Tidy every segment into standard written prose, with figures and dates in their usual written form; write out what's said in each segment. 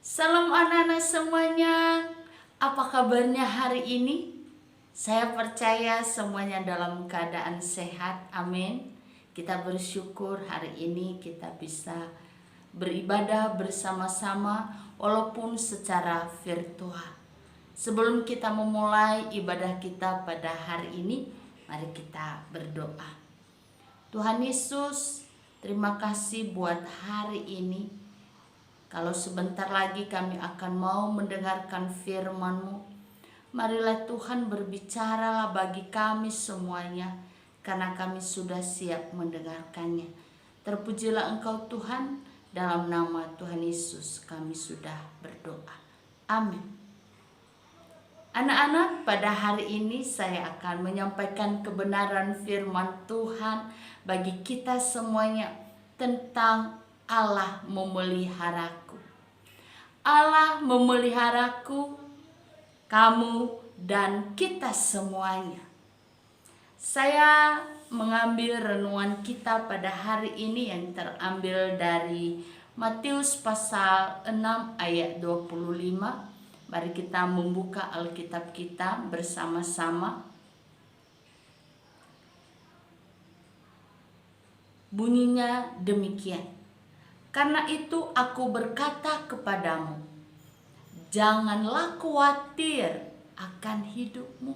Salam anak-anak semuanya. Apa kabarnya hari ini? Saya percaya semuanya dalam keadaan sehat. Amin. Kita bersyukur hari ini kita bisa beribadah bersama-sama walaupun secara virtual. Sebelum kita memulai ibadah kita pada hari ini, mari kita berdoa. Tuhan Yesus, terima kasih buat hari ini. Kalau sebentar lagi kami akan mau mendengarkan firman-Mu, marilah Tuhan berbicaralah bagi kami semuanya, karena kami sudah siap mendengarkannya. Terpujilah Engkau Tuhan, dalam nama Tuhan Yesus kami sudah berdoa. Amin. Anak-anak, pada hari ini saya akan menyampaikan kebenaran firman Tuhan bagi kita semuanya tentang Allah memeliharaku. Allah memeliharaku, kamu dan kita semuanya. Saya mengambil renungan kita pada hari ini yang terambil dari Matius pasal 6 ayat 25. Mari kita membuka Alkitab kita bersama-sama. Bunyinya demikian. Karena itu aku berkata kepadamu, janganlah khawatir akan hidupmu,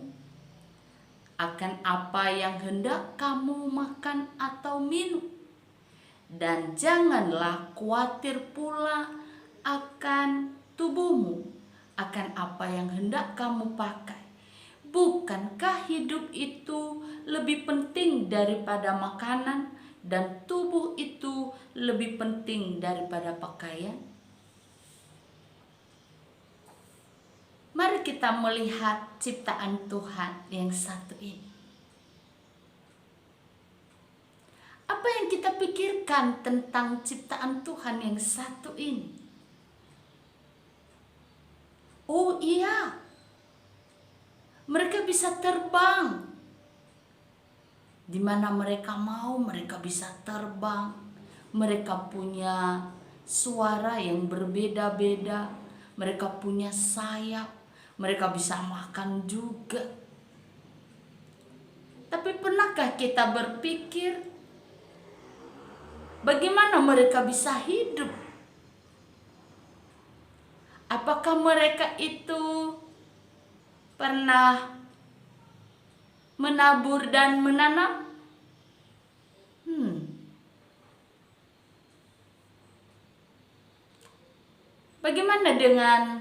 akan apa yang hendak kamu makan atau minum, dan janganlah khawatir pula akan tubuhmu, akan apa yang hendak kamu pakai. Bukankah hidup itu lebih penting daripada makanan, dan tubuh itu lebih penting daripada pakaian? Mari kita melihat ciptaan Tuhan yang satu ini. Apa yang kita pikirkan tentang ciptaan Tuhan yang satu ini? Oh iya, mereka bisa terbang. Di mana mereka mau, mereka bisa terbang. Mereka punya suara yang berbeda-beda. Mereka punya sayap. Mereka bisa makan juga. Tapi pernahkah kita berpikir bagaimana mereka bisa hidup? Apakah mereka itu pernah menabur dan menanam? Bagaimana dengan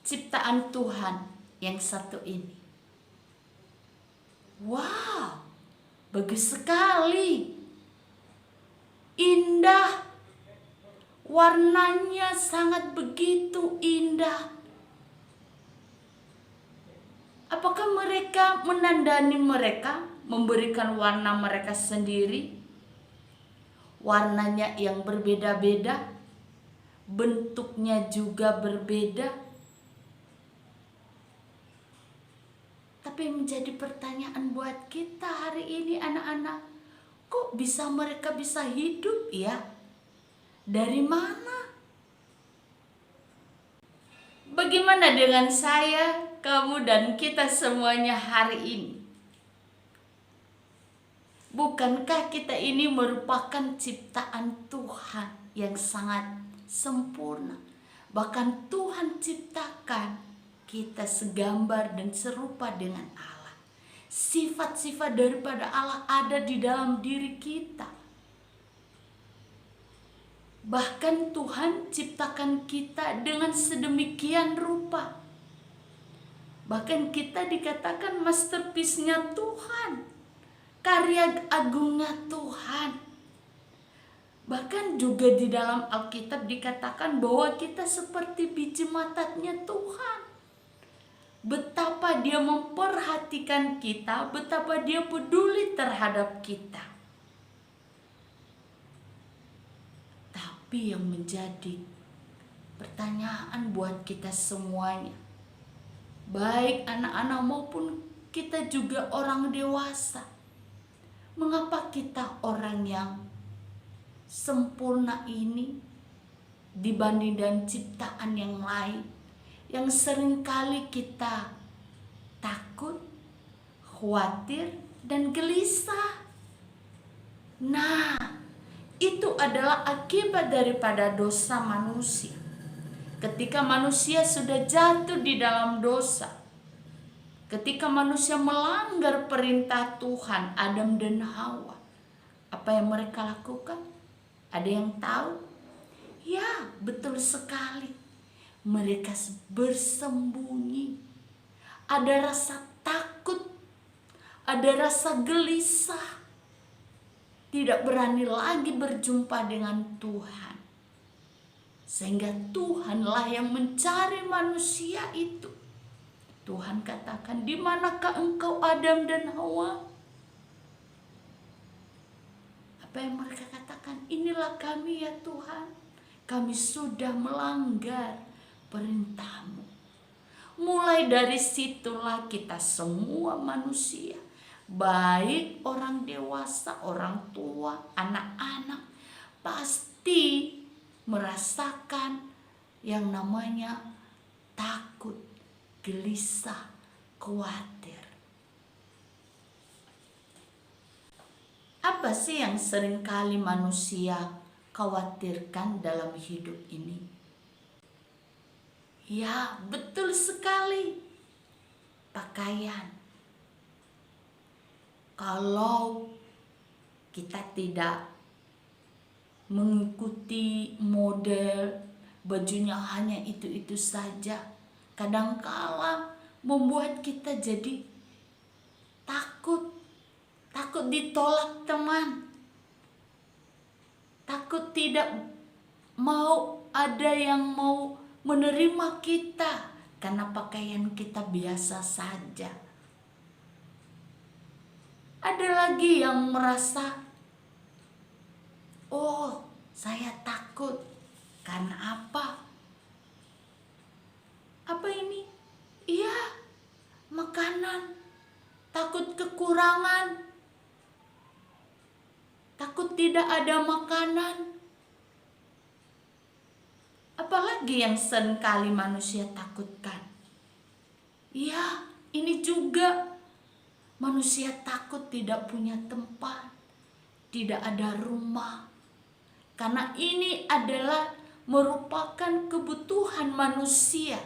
ciptaan Tuhan yang satu ini? Wow, bagus sekali. Indah. Warnanya sangat begitu indah. Apakah mereka menandani mereka, memberikan warna mereka sendiri? Warnanya yang berbeda-beda, bentuknya juga berbeda. Tapi menjadi pertanyaan buat kita hari ini anak-anak, kok bisa mereka bisa hidup ya? Dari mana? Bagaimana dengan saya, kamu dan kita semuanya hari ini? Bukankah kita ini merupakan ciptaan Tuhan yang sangat sempurna? Bahkan Tuhan ciptakan kita segambar dan serupa dengan Allah. Sifat-sifat daripada Allah ada di dalam diri kita. Bahkan Tuhan ciptakan kita dengan sedemikian rupa. Bahkan kita dikatakan masterpiece-nya Tuhan, karya agungnya Tuhan. Bahkan juga di dalam Alkitab dikatakan bahwa kita seperti biji matanya Tuhan. Betapa Dia memperhatikan kita, betapa Dia peduli terhadap kita. Tapi yang menjadi pertanyaan buat kita semuanya, baik anak-anak maupun kita juga orang dewasa, mengapa kita orang yang sempurna ini dibanding dengan ciptaan yang lain, yang seringkali kita takut, khawatir, dan gelisah. Nah, itu adalah akibat daripada dosa manusia. Ketika manusia sudah jatuh di dalam dosa, ketika manusia melanggar perintah Tuhan, Adam dan Hawa, apa yang mereka lakukan? Ada yang tahu? Ya, betul sekali. Mereka bersembunyi. Ada rasa takut, ada rasa gelisah. Tidak berani lagi berjumpa dengan Tuhan. Sehingga Tuhanlah yang mencari manusia itu. Tuhan katakan, "Di manakah engkau Adam dan Hawa?" Apa yang mereka katakan? "Inilah kami ya Tuhan. Kami sudah melanggar perintah-Mu." Mulai dari situlah kita semua manusia, baik orang dewasa, orang tua, anak-anak, pasti merasakan yang namanya takut, gelisah, khawatir. Apa sih yang seringkali manusia khawatirkan dalam hidup ini? Ya, betul sekali. Pakaian. Kalau kita tidak mengikuti model, bajunya hanya itu-itu saja, kadangkala membuat kita jadi takut ditolak teman, takut tidak mau ada yang mau menerima kita karena pakaian kita biasa saja. Ada lagi yang merasa, "Oh, saya takut karena apa?" Apa ini? Iya, makanan. Takut kekurangan. Takut tidak ada makanan. Apalagi yang seringkali manusia takutkan? Iya, ini juga. Manusia takut tidak punya tempat, tidak ada rumah. Karena ini adalah merupakan kebutuhan manusia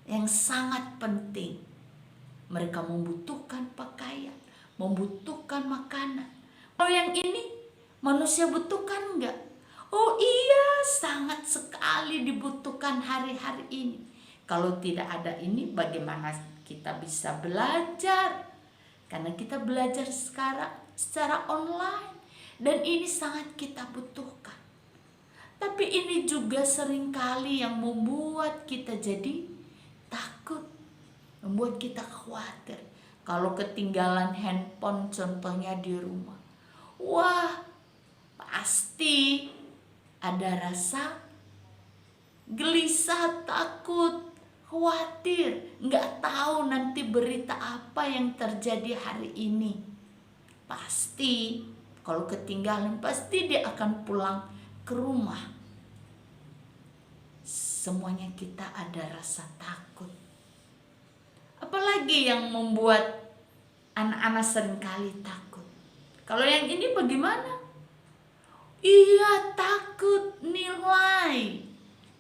yang sangat penting. Mereka membutuhkan pakaian, membutuhkan makanan. Kalau yang ini manusia butuhkan enggak? Oh iya, sangat sekali dibutuhkan hari-hari ini. Kalau tidak ada ini, bagaimana kita bisa belajar? Karena kita belajar sekarang secara online, dan ini sangat kita butuhkan. Tapi ini juga seringkali yang membuat kita jadi takut, membuat kita khawatir. Kalau ketinggalan handphone contohnya di rumah, wah, pasti ada rasa gelisah, takut, khawatir, nggak tahu nanti berita apa yang terjadi hari ini. Pasti kalau ketinggalan, pasti dia akan pulang ke rumah. Semuanya kita ada rasa takut. Apalagi yang membuat anak-anak seringkali takut? Kalau yang ini bagaimana? Iya, takut nilai.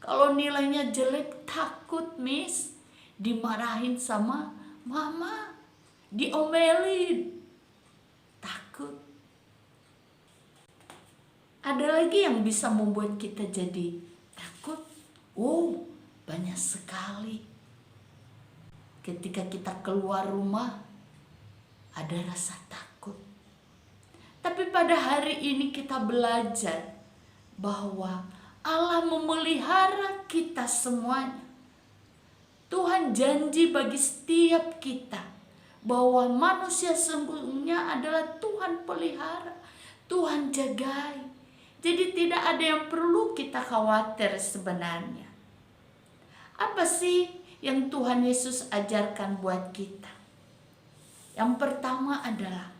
Kalau nilainya jelek, takut miss, dimarahin sama mama, diomelin, takut. Ada lagi yang bisa membuat kita jadi takut? Oh, banyak sekali. Ketika kita keluar rumah, ada rasa takut. Tapi pada hari ini kita belajar bahwa Allah memelihara kita semuanya. Tuhan janji bagi setiap kita bahwa manusia sesungguhnya adalah Tuhan pelihara, Tuhan jagai. Jadi tidak ada yang perlu kita khawatir sebenarnya. Apa sih yang Tuhan Yesus ajarkan buat kita? Yang pertama adalah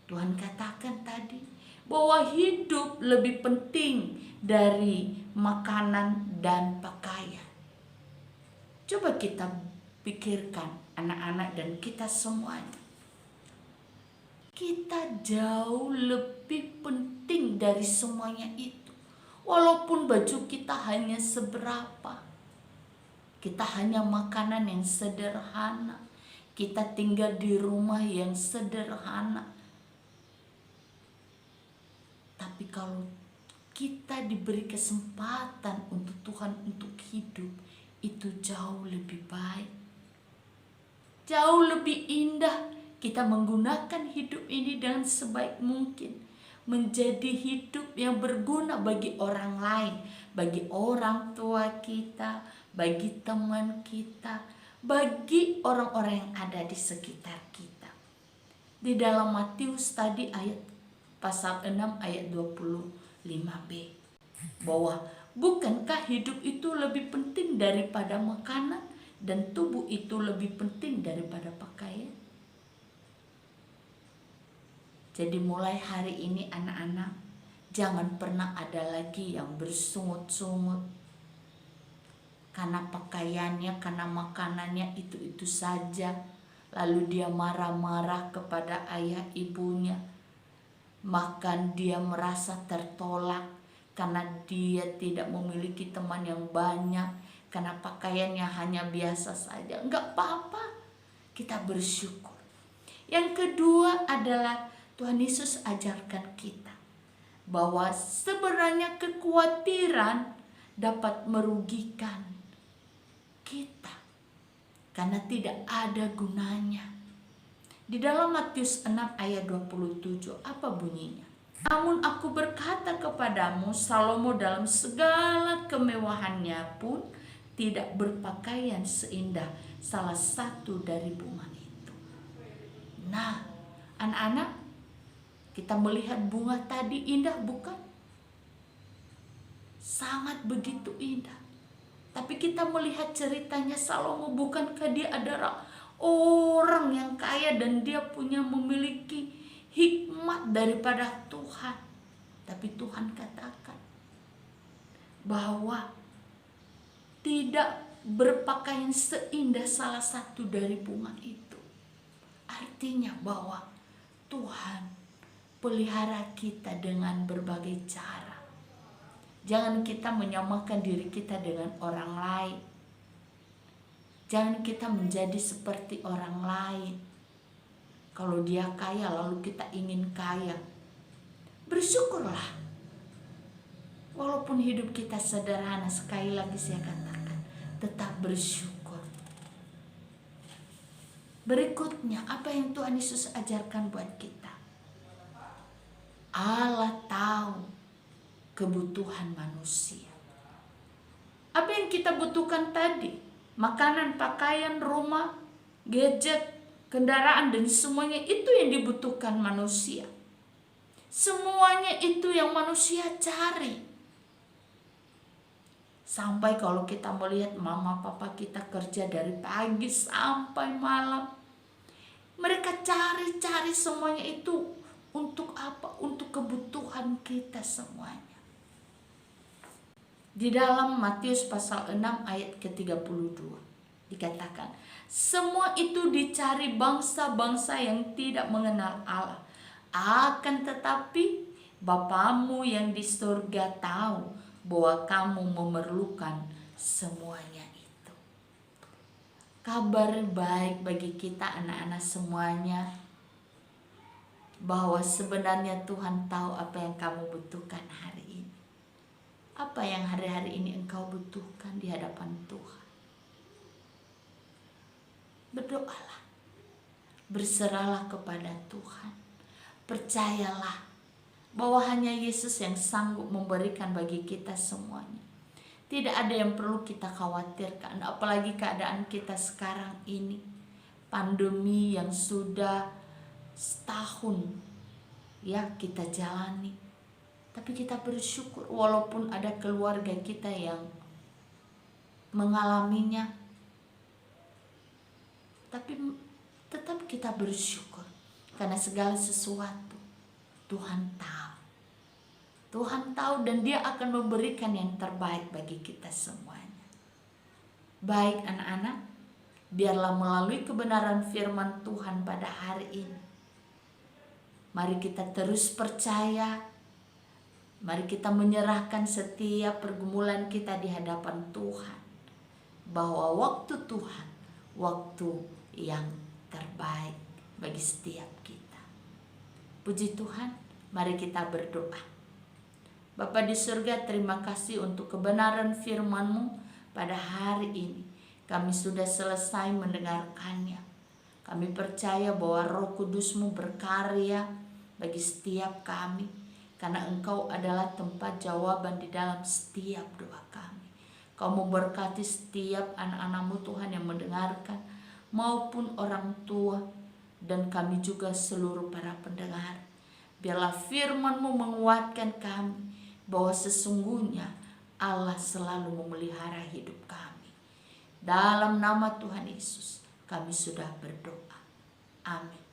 Tuhan katakan tadi bahwa hidup lebih penting dari makanan dan pakaian. Coba kita pikirkan, anak-anak dan kita semuanya. Kita jauh lebih penting dari semuanya itu. Walaupun baju kita hanya seberapa, kita hanya makanan yang sederhana, kita tinggal di rumah yang sederhana. Tapi kalau kita diberi kesempatan untuk Tuhan untuk hidup, itu jauh lebih baik, jauh lebih indah. Kita menggunakan hidup ini dengan sebaik mungkin, menjadi hidup yang berguna bagi orang lain, bagi orang tua kita, bagi teman kita, bagi orang-orang yang ada di sekitar kita. Di dalam Matius tadi pasal 6 ayat 25b, bahwa bukankah hidup itu lebih penting daripada makanan dan tubuh itu lebih penting daripada pakaian? Jadi mulai hari ini anak-anak, jangan pernah ada lagi yang bersungut-sungut karena pakaiannya, karena makanannya itu saja. Lalu dia marah-marah kepada ayah ibunya. Bahkan dia merasa tertolak karena dia tidak memiliki teman yang banyak, karena pakaiannya hanya biasa saja. Enggak apa-apa, kita bersyukur. Yang kedua adalah Tuhan Yesus ajarkan kita bahwa sebenarnya kekhawatiran dapat merugikan kita karena tidak ada gunanya. Di dalam Matius 6 ayat 27, apa bunyinya? Namun aku berkata kepadamu, Salomo dalam segala kemewahannya pun tidak berpakaian seindah salah satu dari bunga itu. Nah, anak-anak, kita melihat bunga tadi indah bukan? Sangat begitu indah. Tapi kita melihat ceritanya Salomo, bukankah dia adalah orang yang kaya dan dia memiliki hikmat daripada Tuhan. Tapi Tuhan katakan bahwa tidak berpakaian seindah salah satu dari bunga itu. Artinya bahwa Tuhan pelihara kita dengan berbagai cara. Jangan kita menyamakan diri kita dengan orang lain. Jangan kita menjadi seperti orang lain. Kalau dia kaya lalu kita ingin kaya. Bersyukurlah. Walaupun hidup kita sederhana, sekali lagi saya katakan, tetap bersyukur. Berikutnya, apa yang Tuhan Yesus ajarkan buat kita? Allah tahu kebutuhan manusia. Apa yang kita butuhkan tadi? Makanan, pakaian, rumah, gadget, kendaraan, dan semuanya itu yang dibutuhkan manusia. Semuanya itu yang manusia cari. Sampai kalau kita melihat mama papa kita kerja dari pagi sampai malam, mereka cari-cari semuanya itu untuk apa? Untuk kebutuhan kita semuanya. Di dalam Matius pasal 6 ayat ke-32 dikatakan, semua itu dicari bangsa-bangsa yang tidak mengenal Allah. Akan tetapi Bapamu yang di surga tahu bahwa kamu memerlukan semuanya itu. Kabar baik bagi kita anak-anak semuanya, bahwa sebenarnya Tuhan tahu apa yang kamu butuhkan hari ini. Apa yang hari-hari ini engkau butuhkan di hadapan Tuhan. Berdoalah. Berserahlah kepada Tuhan. Percayalah bahwa hanya Yesus yang sanggup memberikan bagi kita semuanya. Tidak ada yang perlu kita khawatirkan, apalagi keadaan kita sekarang ini. Pandemi yang sudah setahun ya kita jalani, tapi kita bersyukur walaupun ada keluarga kita yang mengalaminya, tapi tetap kita bersyukur karena segala sesuatu Tuhan tahu. Tuhan tahu dan Dia akan memberikan yang terbaik bagi kita semuanya. Baik anak-anak, biarlah melalui kebenaran firman Tuhan pada hari ini, mari kita terus percaya, mari kita menyerahkan setiap pergumulan kita di hadapan Tuhan, bahwa waktu Tuhan, waktu yang terbaik bagi setiap kita. Puji Tuhan, mari kita berdoa. Bapa di surga, terima kasih untuk kebenaran firman-Mu pada hari ini. Kami sudah selesai mendengarkannya. Kami percaya bahwa Roh Kudus-Mu berkarya bagi setiap kami, karena Engkau adalah tempat jawaban di dalam setiap doa kami. Kau memberkati setiap anak-anak-Mu Tuhan yang mendengarkan, maupun orang tua, dan kami juga seluruh para pendengar. Biarlah firman-Mu menguatkan kami, bahwa sesungguhnya Allah selalu memelihara hidup kami. Dalam nama Tuhan Yesus kami sudah berdoa. Amin.